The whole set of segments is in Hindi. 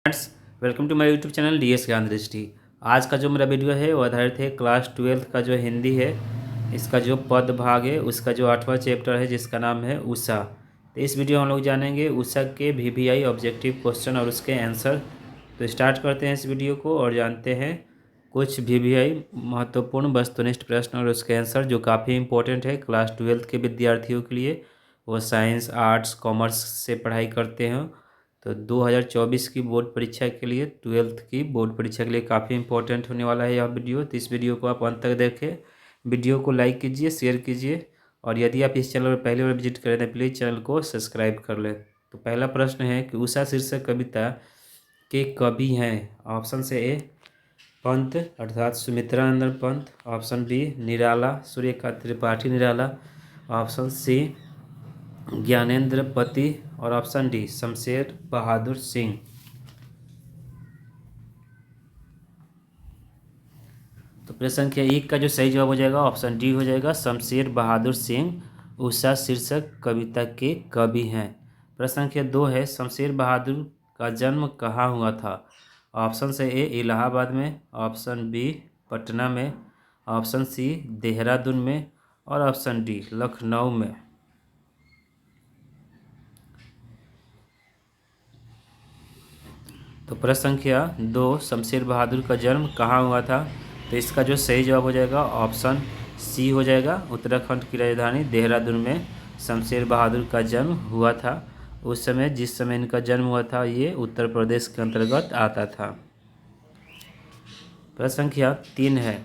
Friends, welcome to my YouTube channel D S Gyan Drishti. आज का जो मेरा वीडियो है वो आधारित है क्लास 12th का जो हिंदी है, इसका जो पद भाग है उसका जो 8वां चैप्टर है जिसका नाम है उषा। तो इस वीडियो में हम लोग जानेंगे उषा के वीवीआई ऑब्जेक्टिव क्वेश्चन और उसके आंसर। तो स्टार्ट करते हैं इस वीडियो को और जानते हैं कुछ वीवीआई महत्वपूर्ण वस्तुनिष्ठ प्रश्न और उसके आंसर जो काफ़ी इंपॉर्टेंट है क्लास 12th के विद्यार्थियों के लिए। वो साइंस, आर्ट्स, कॉमर्स से पढ़ाई करते हैं। तो 2024 की बोर्ड परीक्षा के लिए, 12th की बोर्ड परीक्षा के लिए काफ़ी इंपॉर्टेंट होने वाला है यह वीडियो। तो इस वीडियो को आप अंत तक देखें, वीडियो को लाइक कीजिए, शेयर कीजिए और यदि आप इस चैनल पर पहली बार विजिट करें तो प्लीज़ चैनल को सब्सक्राइब कर लें। तो पहला प्रश्न है कि उषा शीर्षक कविता के कवि हैं। ऑप्शन से ए पंत अर्थात सुमित्रानंद पंत, ऑप्शन बी निराला सूर्यकांत त्रिपाठी निराला, ऑप्शन सी ज्ञानेंद्र पति और ऑप्शन डी शमशेर बहादुर सिंह। तो प्रश्न संख्या 1 का जो सही जवाब हो जाएगा ऑप्शन डी हो जाएगा, शमशेर बहादुर सिंह उषा शीर्षक कविता के कवि हैं। प्रश्न संख्या 2 है, शमशेर बहादुर का जन्म कहाँ हुआ था। ऑप्शन से ए इलाहाबाद में, ऑप्शन बी पटना में, ऑप्शन सी देहरादून में और ऑप्शन डी लखनऊ में। तो प्रश्न संख्या 2, शमशेर बहादुर का जन्म कहाँ हुआ था। तो इसका जो सही जवाब हो जाएगा ऑप्शन सी हो जाएगा, उत्तराखंड की राजधानी देहरादून में शमशेर बहादुर का जन्म हुआ था। उस समय जिस समय इनका जन्म हुआ था ये उत्तर प्रदेश के अंतर्गत आता था। प्रश्न संख्या 3 है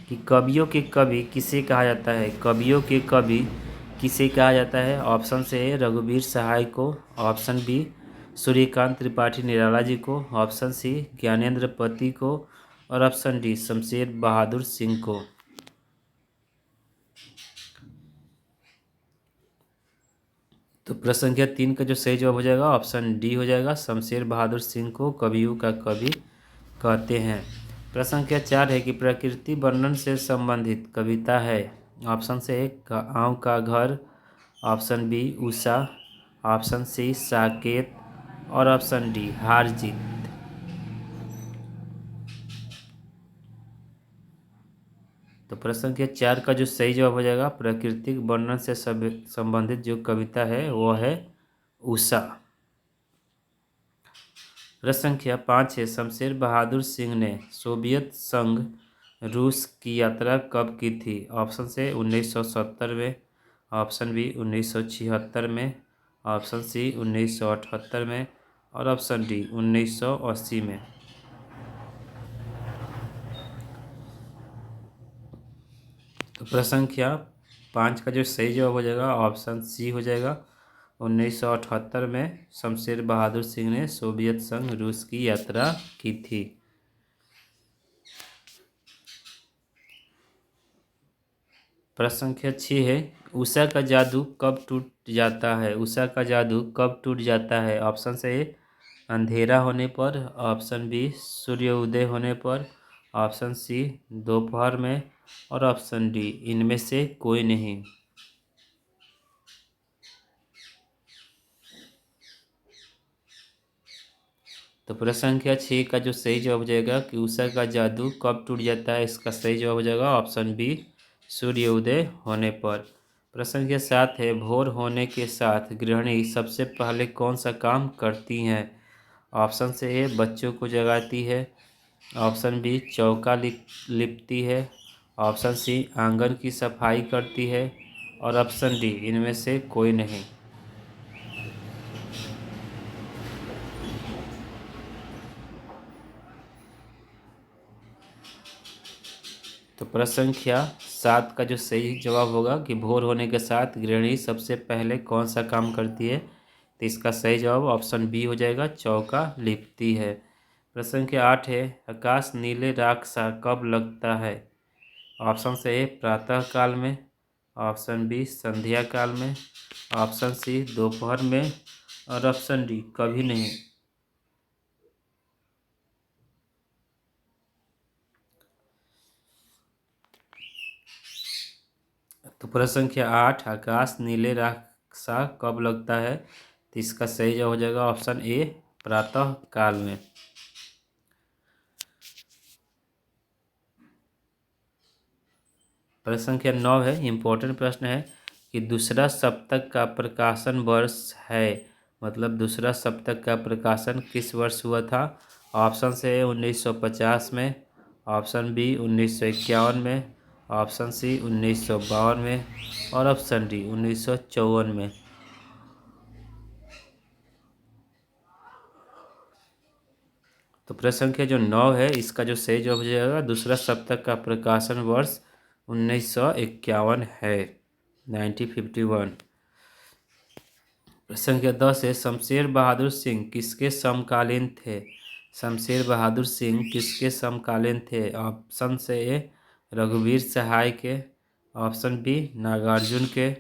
कि कवियों के कवि किसे कहा जाता है। कवियों के कवि किसे कहा जाता है। ऑप्शन से है रघुवीर सहाय को, ऑप्शन बी सूर्यकांत त्रिपाठी निराला जी को, ऑप्शन सी ज्ञानेंद्र पति को और ऑप्शन डी शमशेर बहादुर सिंह को। तो प्रश्न संख्या 3 का जो सही जवाब हो जाएगा ऑप्शन डी हो जाएगा, शमशेर बहादुर सिंह को कवियों का कवि कहते हैं। प्रश्न संख्या 4 है कि प्रकृति वर्णन से संबंधित कविता है। ऑप्शन से एक आँव का घर, option B Usha, option C Saket और ऑप्शन डी हार जीत। तो प्रश्न संख्या 4 का जो सही जवाब हो जाएगा प्राकृतिक वर्णन से संबंधित जो कविता है वो है उषा। प्रश्न संख्या 5 है, शमशेर बहादुर सिंह ने सोवियत संघ रूस की यात्रा कब की थी। ऑप्शन से 1970 में, ऑप्शन बी 1976 में, ऑप्शन सी 1978 में और ऑप्शन डी 1980 में। तो प्रश्न संख्या 5 का जो सही जवाब हो जाएगा ऑप्शन सी हो जाएगा, 1978 में शमशेर बहादुर सिंह ने सोवियत संघ रूस की यात्रा की थी। प्रश्न संख्या 6 है, उषा का जादू कब टूट जाता है। उषा का जादू कब टूट जाता है। ऑप्शन से ए अंधेरा होने पर, ऑप्शन बी सूर्योदय होने पर, ऑप्शन सी दोपहर में और ऑप्शन डी इनमें से कोई नहीं। तो प्रश्न संख्या 6 का जो सही जवाब हो जाएगा कि उषा का जादू कब टूट जाता है, इसका सही जवाब हो जाएगा ऑप्शन बी सूर्योदय होने पर। प्रश्न संख्या 7 है, भोर होने के साथ गृहिणी सबसे पहले कौन सा काम करती हैं। ऑप्शन से ए बच्चों को जगाती है, ऑप्शन बी चौका लिपती है, ऑप्शन सी आंगन की सफाई करती है और ऑप्शन डी इनमें से कोई नहीं। तो प्रश्न संख्या 7 का जो सही जवाब होगा कि भोर होने के साथ गृहिणी सबसे पहले कौन सा काम करती है। तो इसका सही जवाब ऑप्शन बी हो जाएगा, चौका लिपती है। प्रश्न संख्या 8 है, आकाश नीले राख सा कब लगता है। ऑप्शन से ए प्रातः काल में, ऑप्शन बी संध्या काल में, ऑप्शन सी दोपहर में और ऑप्शन डी कभी नहीं। तो प्रश्न संख्या 8, आकाश नीले राख सा कब लगता है। तो इसका सही जवाब हो जाएगा ऑप्शन ए प्रातः काल में। प्रश्न संख्या 9 है, इम्पोर्टेंट प्रश्न है कि दूसरा सप्तक का प्रकाशन वर्ष है, मतलब दूसरा सप्तक का प्रकाशन किस वर्ष हुआ था। ऑप्शन से 1950 में, ऑप्शन बी 1951 में, ऑप्शन सी 1952 में और ऑप्शन डी 1954 में। तो प्रश्न संख्या जो 9 है इसका जो सही जवाब हो जाएगा दूसरा सप्तक का प्रकाशन वर्ष 1951 है, 1951। प्रश्न संख्या 10 है, शमशेर बहादुर सिंह किसके समकालीन थे। शमशेर बहादुर सिंह किसके समकालीन थे। ऑप्शन से ए रघुवीर सहाय के, ऑप्शन बी नागार्जुन के,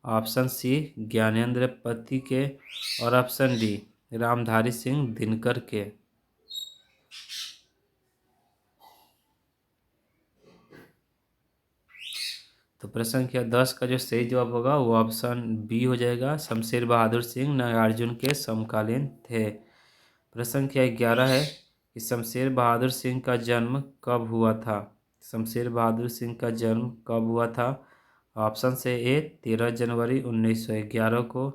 ऑप्शन सी ज्ञानेंद्र पति के और ऑप्शन डी रामधारी सिंह दिनकर के। तो प्रश्न संख्या 10 का जो सही जवाब होगा वो ऑप्शन बी हो जाएगा, शमशेर बहादुर सिंह नागार्जुन के समकालीन थे। प्रश्न संख्या 11 है कि शमशेर बहादुर सिंह का जन्म कब हुआ था। शमशेर बहादुर सिंह का जन्म कब हुआ था। ऑप्शन से ए 13 जनवरी 1911 को,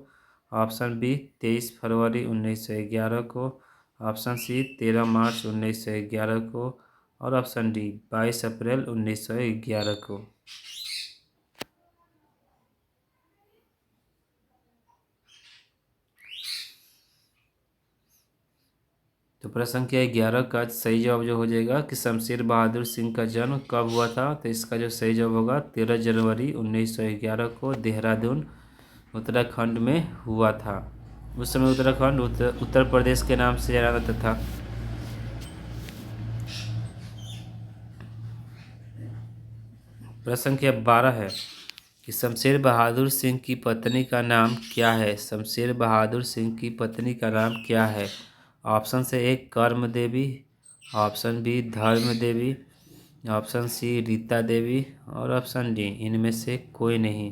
ऑप्शन बी 23 फरवरी 1911 को, ऑप्शन सी 13 मार्च 1911 को और ऑप्शन डी 22 अप्रैल 1911 को। तो प्रश्न संख्या 11 का सही जवाब जो हो जाएगा कि शमशेर बहादुर सिंह का जन्म कब हुआ था। तो इसका जो सही जवाब होगा 13 जनवरी 1911 को देहरादून उत्तराखंड में हुआ था। उस समय उत्तराखंड उत्तर प्रदेश के नाम से जाना जाता था। प्रश्न संख्या 12 है कि शमशेर बहादुर सिंह की पत्नी का नाम क्या है। शमशेर बहादुर सिंह की पत्नी का नाम क्या है। ऑप्शन से ए कर्म देवी, ऑप्शन बी धर्म देवी, ऑप्शन सी रीता देवी और ऑप्शन डी इनमें से कोई नहीं।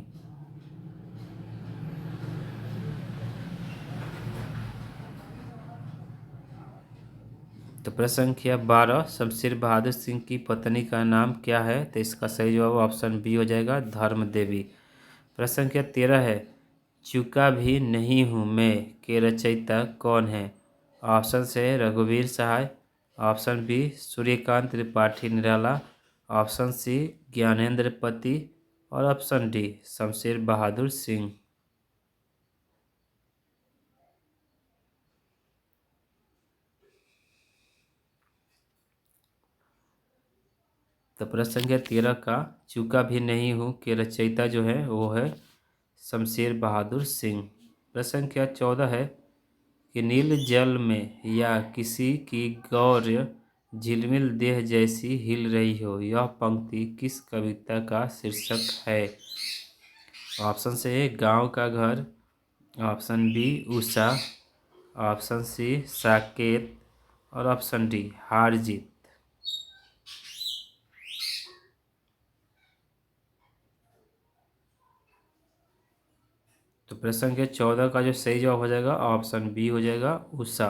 तो प्रश्न संख्या 12, शमशेर बहादुर सिंह की पत्नी का नाम क्या है। तो इसका सही जवाब ऑप्शन बी हो जाएगा, धर्म देवी। प्रश्न संख्या 13 है, चूका भी नहीं हूँ मैं के रचयिता कौन है। ऑप्शन से रघुवीर सहाय, option B Suryakant Tripathi Nirala, option C Gyanendra पति और ऑप्शन डी शमशेर बहादुर सिंह। तो प्रश्न संख्या 13 का चूका भी नहीं हूँ के रचयिता जो है वो है शमशेर बहादुर सिंह। प्रश्न संख्या 14 है कि नील जल में या किसी की गौर्य झिलमिल देह जैसी हिल रही हो, यह पंक्ति किस कविता का शीर्षक है। ऑप्शन से गांव का घर, option B Usha, option C Saket और ऑप्शन डी हार जीत। तो प्रश्न संख्या 14 का जो सही जवाब हो जाएगा ऑप्शन बी हो जाएगा उषा।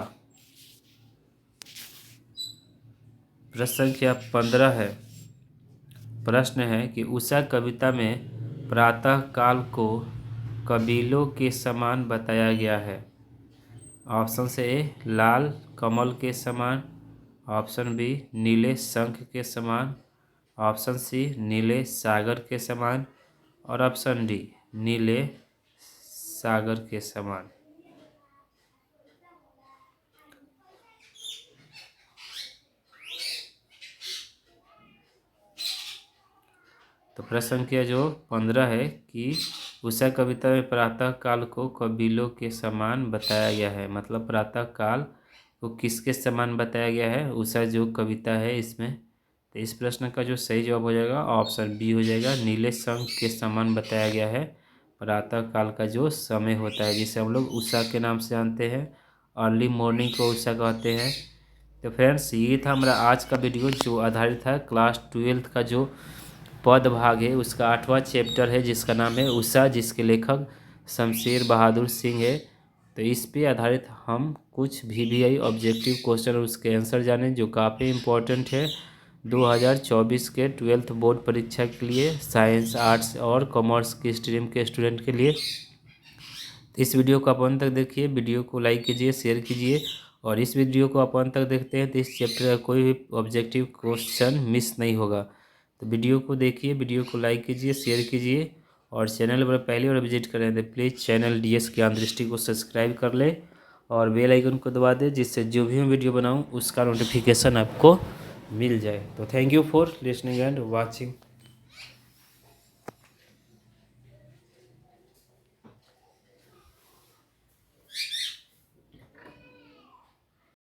प्रश्न संख्या 15 है, प्रश्न है कि उषा कविता में प्रातः काल को कबीलों के समान बताया गया है। ऑप्शन से ए लाल कमल के समान, ऑप्शन बी नीले शंख के समान, ऑप्शन सी नीले सागर के समान और ऑप्शन डी नीले सागर के समान। तो प्रश्न संख्या जो 15 है कि उषा कविता में प्रातः काल को कबीलों के समान बताया गया है, मतलब प्रातः काल को किसके समान बताया गया है, उषा जो कविता है इसमें। तो इस प्रश्न का जो सही जवाब हो जाएगा ऑप्शन बी हो जाएगा, नीले शंख के समान बताया गया है प्रातः काल का जो समय होता है, जिसे हम लोग उषा के नाम से जानते हैं, अर्ली मॉर्निंग को उषा कहते हैं। तो फ्रेंड्स ये था हमारा आज का वीडियो जो आधारित था क्लास 12 का जो पद भाग है उसका 8वां चैप्टर है जिसका नाम है उषा, जिसके लेखक शमशेर बहादुर सिंह है। तो इस पे आधारित हम कुछ VVI ऑब्जेक्टिव क्वेश्चन और उसके आंसर जानें जो काफ़ी इम्पोर्टेंट है 2024 के 12th बोर्ड परीक्षा के लिए, साइंस, आर्ट्स और कॉमर्स की स्ट्रीम के स्टूडेंट के लिए। इस वीडियो को आप अंत तक देखिए, वीडियो को लाइक कीजिए, शेयर कीजिए, और इस वीडियो को आप अंत तक देखते हैं तो इस चैप्टर का कोई भी ऑब्जेक्टिव क्वेश्चन मिस नहीं होगा। तो वीडियो को देखिए, वीडियो को लाइक कीजिए, शेयर कीजिए, और चैनल पर पहली बार विजिट करें तो प्लीज़ चैनल DS ज्ञान दृष्टि को सब्सक्राइब कर ले और बेल आइकन को दबा दे, जिससे जो भी मैं वीडियो बनाऊँ उसका नोटिफिकेशन आपको मिल जाए। तो thank you for listening and watching.